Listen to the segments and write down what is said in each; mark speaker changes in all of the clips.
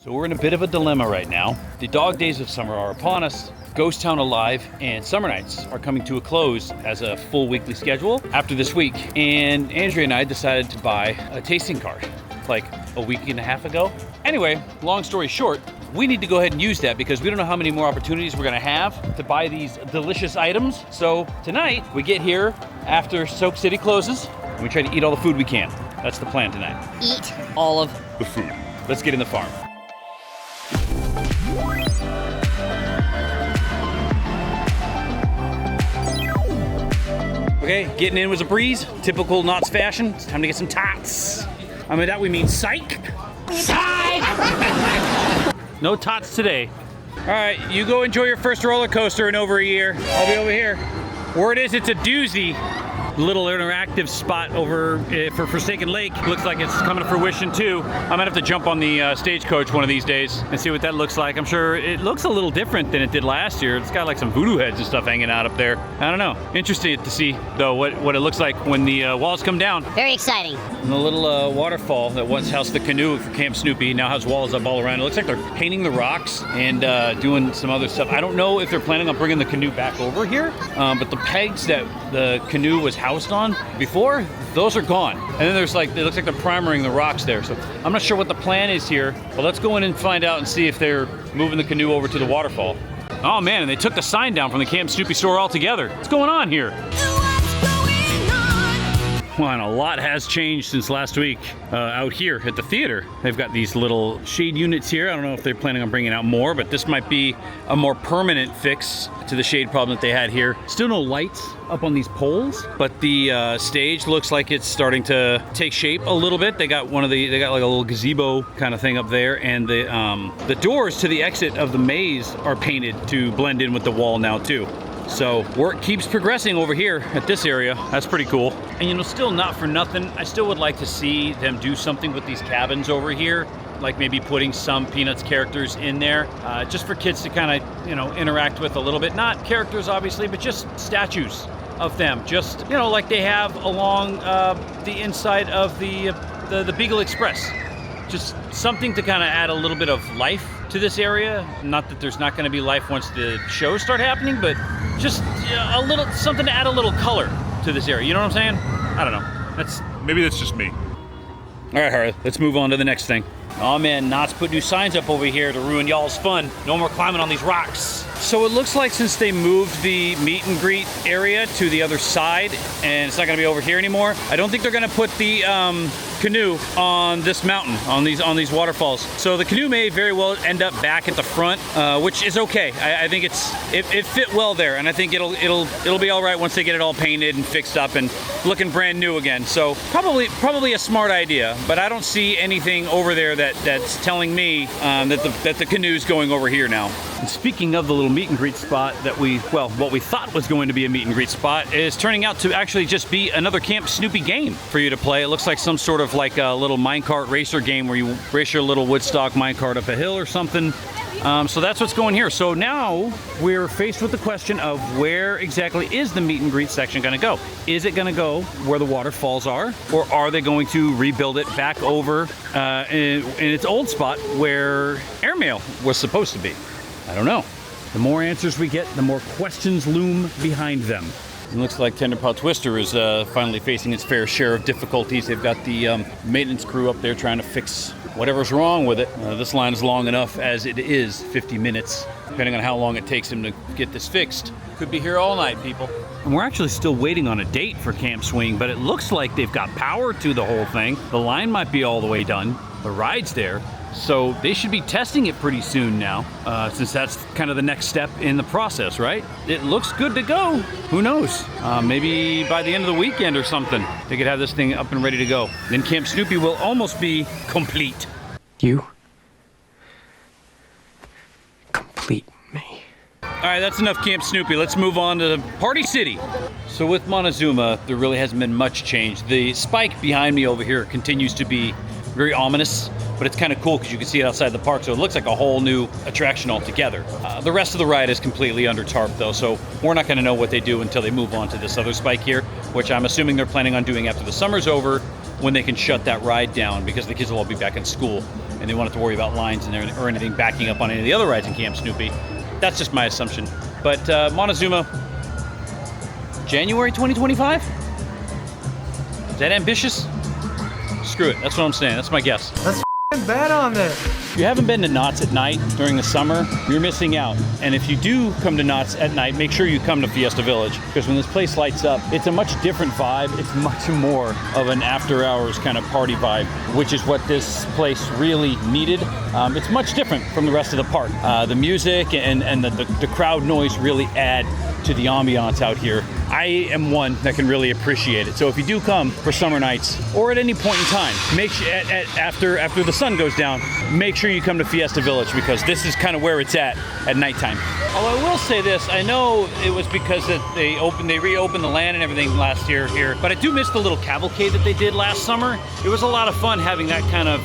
Speaker 1: So we're in a bit of a dilemma right now. The dog days of summer are upon us. Ghost Town Alive and Summer Nights are coming to a close as a full weekly schedule after this week. And Andrea and I decided to buy a tasting card like a week and a half ago. Anyway, long story short, we need to go ahead and use that because we don't know how many more opportunities we're gonna have to buy these delicious items. So tonight we get here after Soap City closes and we try to eat all the food we can. That's the plan tonight.
Speaker 2: Eat all of
Speaker 1: the food. Let's get in the farm. Okay, getting in was a breeze. Typical Knott's fashion. It's time to get some tots. I mean, that we mean psych. Psych! No tots today. All right, you go enjoy your first roller coaster in over a year. I'll be over here. Word is it's a doozy. Little interactive spot over for Forsaken Lake. Looks like it's coming to fruition too. I might have to jump on the stagecoach one of these days and see what that looks like. I'm sure it looks a little different than it did last year. It's got like some voodoo heads and stuff hanging out up there. I don't know. Interesting to see though what it looks like when the walls come down.
Speaker 2: Very exciting.
Speaker 1: And the little waterfall that once housed the canoe for Camp Snoopy now has walls up all around. It looks like they're painting the rocks and doing some other stuff. I don't know if they're planning on bringing the canoe back over here, but the pegs that the canoe was housed on before, those are gone. And then there's like, it looks like they're primering the rocks there. So I'm not sure what the plan is here, but let's go in and find out and see if they're moving the canoe over to the waterfall. Oh man, and they took the sign down from the Camp Snoopy store altogether. What's going on here? Well, and a lot has changed since last week out here at the theater. They've got these little shade units here. I don't know if they're planning on bringing out more, but this might be a more permanent fix to the shade problem that they had here. Still no lights up on these poles, but the stage looks like it's starting to take shape a little bit. They got like a little gazebo kind of thing up there, and the doors to the exit of the maze are painted to blend in with the wall now too. So work keeps progressing over here at this area. That's pretty cool. And you know, still not for nothing, I still would like to see them do something with these cabins over here, like maybe putting some Peanuts characters in there, just for kids to kind of, you know, interact with a little bit. Not characters, obviously, but just statues of them. Just, you know, like they have along the inside of the Beagle Express. Just something to kind of add a little bit of life to this area. Not that there's not going to be life once the shows start happening, but just a little something to add a little color to this area. You know what I'm saying? I don't know. Maybe that's just me. All right, Harley, let's move on to the next thing. Oh man, Knott's put new signs up over here to ruin y'all's fun. No more climbing on these rocks. So it looks like since they moved the meet and greet area to the other side, and it's not gonna be over here anymore, I don't think they're gonna put the canoe on this mountain, on these waterfalls. So the canoe may very well end up back at the front, which is okay. I think it fit well there, and I think it'll be all right once they get it all painted and fixed up and looking brand new again. So probably a smart idea, but I don't see anything over there that's telling me that the canoe's going over here now. And speaking of the little meet and greet spot that what we thought was going to be a meet and greet spot is turning out to actually just be another Camp Snoopy game for you to play. It looks like some sort of like a little minecart racer game where you race your little Woodstock minecart up a hill or something. So that's what's going here. So now we're faced with the question of where exactly is the meet and greet section going to go? Is it going to go where the waterfalls are, or are they going to rebuild it back over in its old spot where airmail was supposed to be? I don't know. The more answers we get, the more questions loom behind them. It looks like Tender Paw Twister is finally facing its fair share of difficulties. They've got the maintenance crew up there trying to fix whatever's wrong with it. This line is long enough as it is, 50 minutes, depending on how long it takes them to get this fixed. Could be here all night, people. And we're actually still waiting on a date for Camp Swing, but it looks like they've got power to the whole thing. The line might be all the way done. The ride's there. So they should be testing it pretty soon now, since that's kind of the next step in the process, right? It looks good to go. Who knows? Maybe by the end of the weekend or something, they could have this thing up and ready to go. Then Camp Snoopy will almost be complete.
Speaker 3: You complete me.
Speaker 1: All right, that's enough Camp Snoopy. Let's move on to Party City. So with Montezuma, there really hasn't been much change. The spike behind me over here continues to be very ominous, but it's kind of cool because you can see it outside the park, so it looks like a whole new attraction altogether. The rest of the ride is completely under tarp though, so we're not going to know what they do until they move on to this other spike here, which I'm assuming they're planning on doing after the summer's over, when they can shut that ride down because the kids will all be back in school. and they won't have to worry about lines in there or anything backing up on any of the other rides in Camp Snoopy. That's just my assumption. But Montezuma, January 2025? Is that ambitious? Screw it, that's what I'm saying, that's my guess.
Speaker 2: Let's bet on this.
Speaker 1: If you haven't been to Knott's at night during the summer, you're missing out. And if you do come to Knott's at night, make sure you come to Fiesta Village, because when this place lights up, it's a much different vibe. It's much more of an after hours kind of party vibe, which is what this place really needed. It's much different from the rest of the park. The music and the crowd noise really add to the ambiance out here. I am one that can really appreciate it. So if you do come for summer nights or at any point in time, make sure after the sun goes down, make sure you come to Fiesta Village, because this is kind of where it's at nighttime. Although I will say this, I know it was because that they reopened the land and everything last year here, but I do miss the little cavalcade that they did last summer. It was a lot of fun having that kind of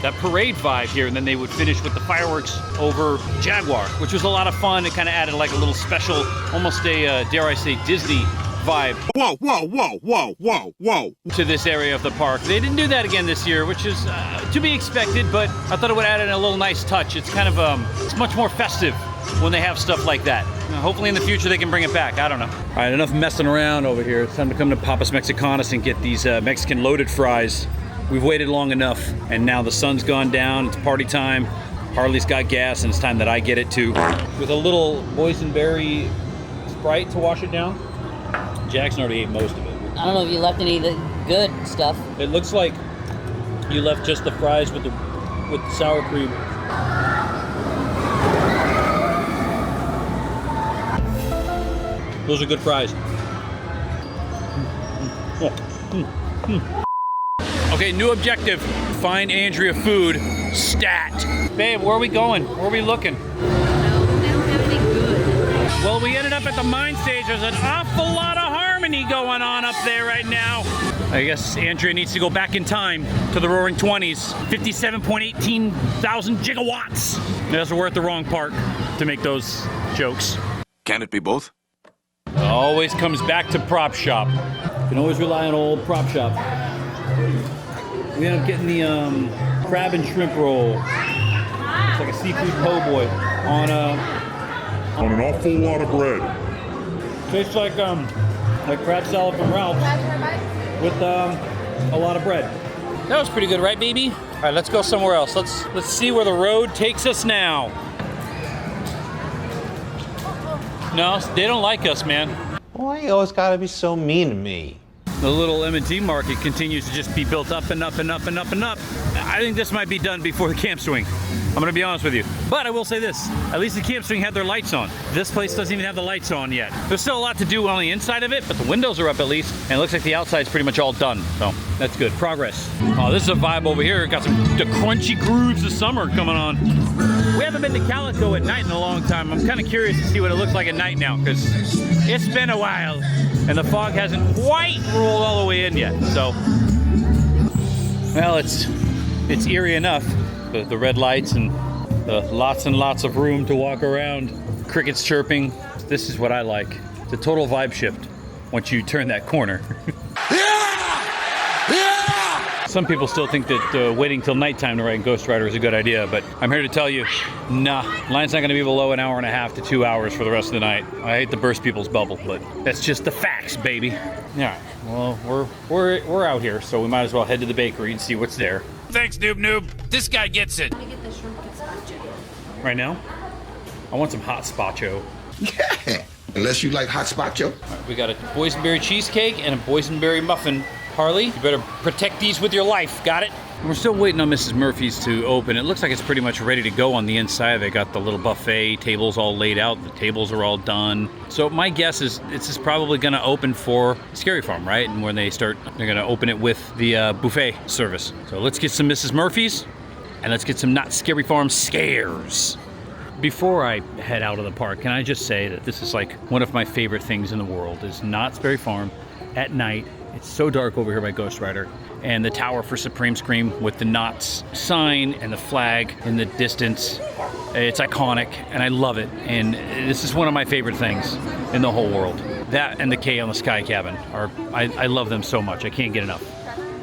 Speaker 1: that parade vibe here, and then they would finish with the fireworks over Jaguar, which was a lot of fun. It kind of added like a little special, almost a dare I say Disney vibe. Whoa, whoa, whoa, whoa, whoa, whoa. To this area of the park. They didn't do that again this year, which is to be expected, but I thought it would add in a little nice touch. It's kind of, it's much more festive when they have stuff like that. Hopefully in the future they can bring it back. I don't know. All right, enough messing around over here. It's time to come to Papa's Mexicanos and get these Mexican loaded fries. We've waited long enough, and now the sun's gone down. It's party time. Harley's got gas, and it's time that I get it too. With a little boysenberry Sprite to wash it down. Jackson already ate most of it.
Speaker 4: I don't know if you left any of the good stuff.
Speaker 1: It looks like you left just the fries with the sour cream. Those are good fries. Okay, new objective. Find Andrea food. Stat. Babe, where are we going? Where are we looking? Well, we ended up at the mine stage. There's an awful lot of harmony going on up there right now. I guess Andrea needs to go back in time to the Roaring 20s. 57.18 thousand gigawatts. That's we're at the wrong park to make those jokes.
Speaker 5: Can it be both?
Speaker 1: Always comes back to prop shop. You can always rely on old prop shop. We end up getting the crab and shrimp roll. It's like a seafood po' boy on
Speaker 6: an awful lot of bread.
Speaker 1: Tastes like crab salad from Ralph's with a lot of bread. That was pretty good, right, baby? All right, let's go somewhere else. Let's see where the road takes us now. No, they don't like us, man.
Speaker 2: Why you always gotta be so mean to me?
Speaker 1: The little M&T market continues to just be built up and up and up and up and up. I think this might be done before the camp swing. I'm gonna be honest with you. But I will say this, at least the camp swing had their lights on. This place doesn't even have the lights on yet. There's still a lot to do on the inside of it, but the windows are up at least, and it looks like the outside's pretty much all done. So that's good, progress. Oh, this is a vibe over here. Got the crunchy grooves of summer coming on. We haven't been to Calico at night in a long time. I'm kind of curious to see what it looks like at night now, because it's been a while, and the fog hasn't quite rolled all the way in yet. So, well, it's eerie enough. The red lights and the lots and lots of room to walk around. Crickets chirping. This is what I like. It's a total vibe shift once you turn that corner. Some people still think that waiting till nighttime to ride Ghost Rider is a good idea, but I'm here to tell you, nah, line's not going to be below an hour and a half to 2 hours for the rest of the night. I hate to burst people's bubble, but that's just the facts, baby. All right, well, we're out here, so we might as well head to the bakery and see what's there. Thanks, noob. This guy gets it.
Speaker 4: Let me get the shrimp gazpacho.
Speaker 1: Right now, I want some hot spacho.
Speaker 7: Yeah, unless you like hot spacho.
Speaker 1: Right, we got a boysenberry cheesecake and a boysenberry muffin. Harley, you better protect these with your life. Got it? We're still waiting on Mrs. Murphy's to open. It looks like it's pretty much ready to go on the inside. They got the little buffet tables all laid out. The tables are all done. So my guess is this is probably going to open for Scary Farm, right? And when they start, they're going to open it with the buffet service. So let's get some Mrs. Murphy's and let's get some Not Scary Farm scares. Before I head out of the park, can I just say that this is like one of my favorite things in the world is Knott's Berry Farm at night. It's so dark over here by Ghost Rider. And the tower for Supreme Scream with the Knott's sign and the flag in the distance. It's iconic and I love it. And this is one of my favorite things in the whole world. That and the K on the Sky Cabin are, I love them so much. I can't get enough.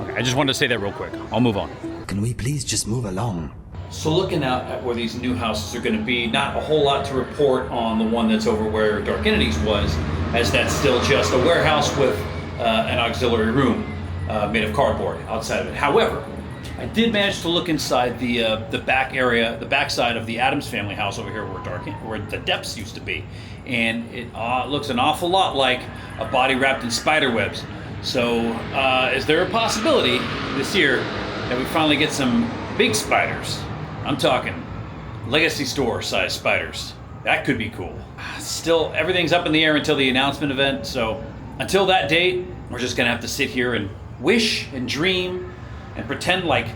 Speaker 1: Okay, I just wanted to say that real quick. I'll move on.
Speaker 8: Can we please just move along?
Speaker 1: So looking out at where these new houses are going to be, not a whole lot to report on the one that's over where Dark Entities was, as that's still just a warehouse with an auxiliary room made of cardboard outside of it. However, I did manage to look inside the back area, the backside of the Addams family house over here where the depths used to be, and it looks an awful lot like a body wrapped in spider webs. So is there a possibility this year that we finally get some big spiders? I'm talking Legacy Store size spiders. That could be cool. Still, everything's up in the air until the announcement event, so until that date, we're just gonna have to sit here and wish and dream and pretend like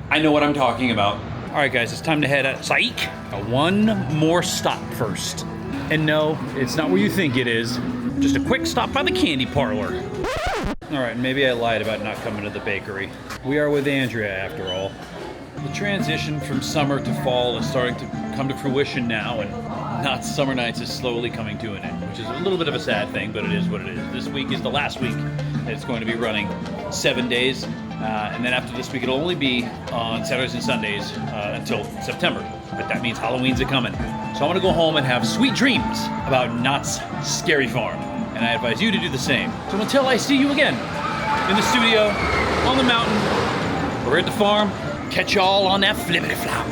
Speaker 1: I know what I'm talking about. All right, guys, it's time to head out. Psych! One more stop first. And no, it's not where you think it is. Just a quick stop by the candy parlor. All right, maybe I lied about not coming to the bakery. We are with Andrea, after all. The transition from summer to fall is starting to come to fruition now, and Knott's Summer Nights is slowly coming to an end, which is a little bit of a sad thing, but it is what it is. This week is the last week that it's going to be running 7 days, and then after this week it'll only be on Saturdays and Sundays until September. But that means Halloween's a-coming. So I want to go home and have sweet dreams about Knott's Scary Farm, and I advise you to do the same. So until I see you again, in the studio, on the mountain, or at the farm, catch y'all on that flippity flop.